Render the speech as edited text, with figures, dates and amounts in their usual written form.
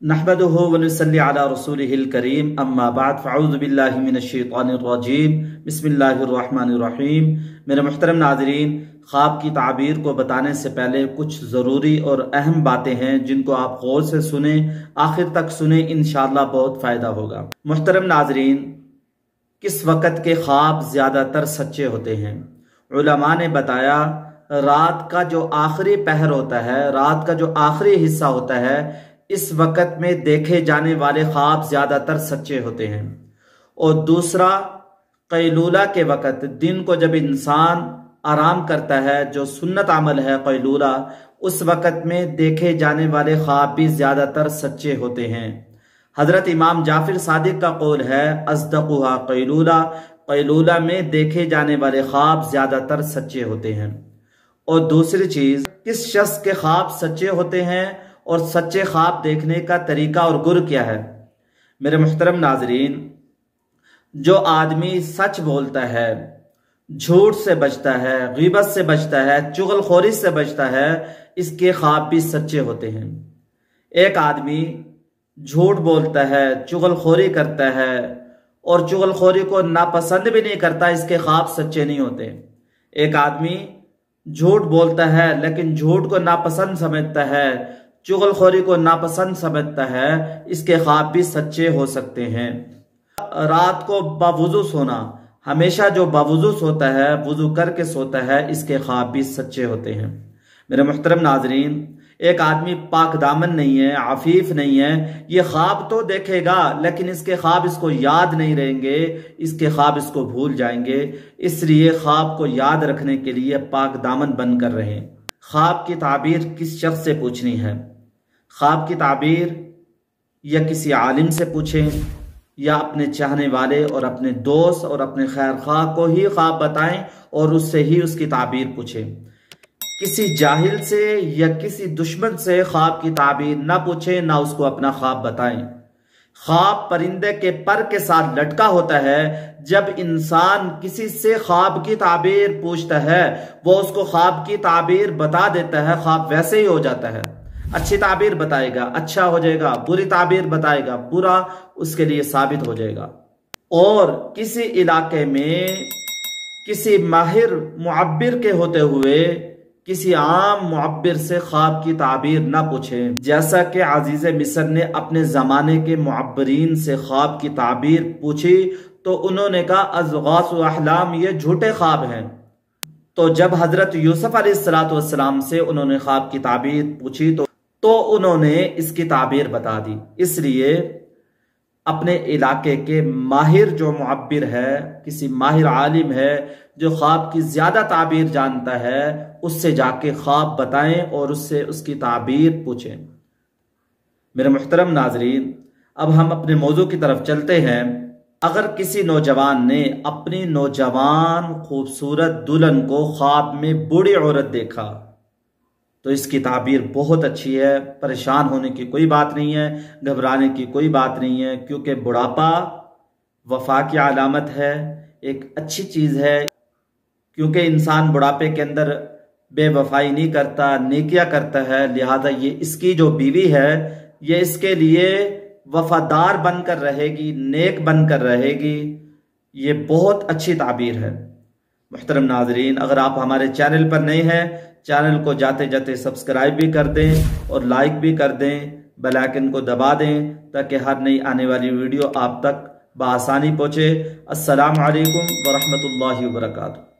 नहमदुहु व नुसल्ली अला रसूलिहिल करीम अम्मा बाद फ़अऊज़ु बिल्लाहि मिनश शैतानिर रजीम बिस्मिल्लाहिर रहमानिर रहीम। मेरे मुहतरम नाज़रीन, ख्वाब की ताबीर को बताने से पहले कुछ ज़रूरी और अहम बातें हैं जिनको आप गौर से सुने, आखिर तक सुने, इंशाअल्लाह बहुत फ़ायदा होगा। मुहतरम नाज़रीन, किस वक़्त के ख्वाब ज़्यादातर सच्चे होते हैं? उलमा ने बताया, रात का जो आखिरी पहर होता है, रात का जो आखिरी हिस्सा होता है, इस वक़्त में देखे जाने वाले ख्वाब ज्यादातर सच्चे होते हैं। और दूसरा, कैलूला के वक़्त, दिन को जब इंसान आराम करता है, जो सुन्नत अमल है कैलूला, उस वक़्त में देखे जाने वाले ख्वाब भी ज्यादातर सच्चे होते हैं। हजरत इमाम जाफिर सादिक का कौल है, अस्दकुहा कैलूला, कैलूला में देखे जाने वाले ख्वाब ज्यादातर सच्चे होते हैं। और दूसरी चीज, किस शख्स के ख्वाब सच्चे होते हैं और सच्चे ख्वाब देखने का तरीका और गुर क्या है? मेरे मुहतरम नाजरीन, जो आदमी सच बोलता है, झूठ से बचता है, गीबत से बचता है, चुगलखोरी से बचता है, इसके ख्वाब भी सच्चे होते हैं। एक आदमी झूठ बोलता है, चुगलखोरी करता है और चुगलखोरी को नापसंद भी नहीं करता, इसके ख्वाब सच्चे नहीं होते। एक आदमी झूठ बोलता है लेकिन झूठ को नापसंद समझता है, चुगलखोरी को नापसंद समझता है, इसके ख्वाब भी सच्चे हो सकते हैं। रात को बावुजू सोना, हमेशा जो बावुजू सोता है, वुजू करके सोता है, इसके ख्वाब भी सच्चे होते हैं। मेरे मुहतरम नाजरीन, एक आदमी पाक दामन नहीं है, आफीफ नहीं है, ये ख्वाब तो देखेगा लेकिन इसके ख्वाब इसको याद नहीं रहेंगे, इसके ख्वाब इसको भूल जाएंगे। इसलिए ख्वाब को याद रखने के लिए पाक दामन बनकर रहें। ख्वाब की ताबीर किस शख्स से पूछनी है? ख्वाब की ताबीर या किसी आलिम से पूछें या अपने चाहने वाले और अपने दोस्त और अपने खैर ख्वाह को ही ख्वाब बताएं और उससे ही उसकी ताबीर पूछें। किसी जाहिल से या किसी दुश्मन से ख्वाब की ताबीर ना पूछें, ना उसको अपना ख्वाब बताएं। ख्वाब परिंदे के पर के साथ लटका होता है। जब इंसान किसी से ख्वाब की ताबीर पूछता है, वो उसको ख्वाब की ताबीर बता देता है, ख्वाब वैसे ही हो जाता है। अच्छी ताबीर बताएगा, अच्छा हो जाएगा, बुरी ताबीर बताएगा, बुरा उसके लिए साबित हो जाएगा। और किसी इलाके में किसी माहिर मुअब्बिर के होते हुए किसी आम मुअब्बिर से ख्वाब की ताबीर ना पूछें। जैसा कि अजीज मिस्र ने अपने जमाने के मुअब्बिरीन से ख्वाब की ताबीर पूछी तो उन्होंने कहा अज़गास व अहलाम, ये झूठे ख्वाब हैं। तो जब हजरत यूसुफ अलैहिस्सलाम से उन्होंने ख्वाब की ताबीर पूछी तो उन्होंने इसकी ताबीर बता दी। इसलिए अपने इलाके के माहिर जो मुअब्बिर है, किसी माहिर आलिम है जो ख्वाब की ज्यादा ताबीर जानता है, उससे जाके ख्वाब बताएं और उससे उसकी ताबीर पूछें। मेरे मुहतरम नाजरीन, अब हम अपने मौजू की तरफ चलते हैं। अगर किसी नौजवान ने अपनी नौजवान खूबसूरत दुल्हन को ख्वाब में बूढ़ी औरत देखा तो इसकी ताबीर बहुत अच्छी है। परेशान होने की कोई बात नहीं है, घबराने की कोई बात नहीं है, क्योंकि बुढ़ापा वफा की अलामत है, एक अच्छी चीज है। क्योंकि इंसान बुढ़ापे के अंदर बेवफाई नहीं करता, नेकिया करता है, लिहाजा ये इसकी जो बीवी है ये इसके लिए वफादार बनकर रहेगी, नेक बनकर रहेगी। ये बहुत अच्छी ताबीर है। मुहतरम नाजरीन, अगर आप हमारे चैनल पर नए हैं, चैनल को जाते जाते सब्सक्राइब भी कर दें और लाइक भी कर दें, बेल आइकन को दबा दें ताकि हर नई आने वाली वीडियो आप तक बआसानी पहुंचे। अस्सलामु अलैकुम व रहमतुल्लाहि व बरकातुहू।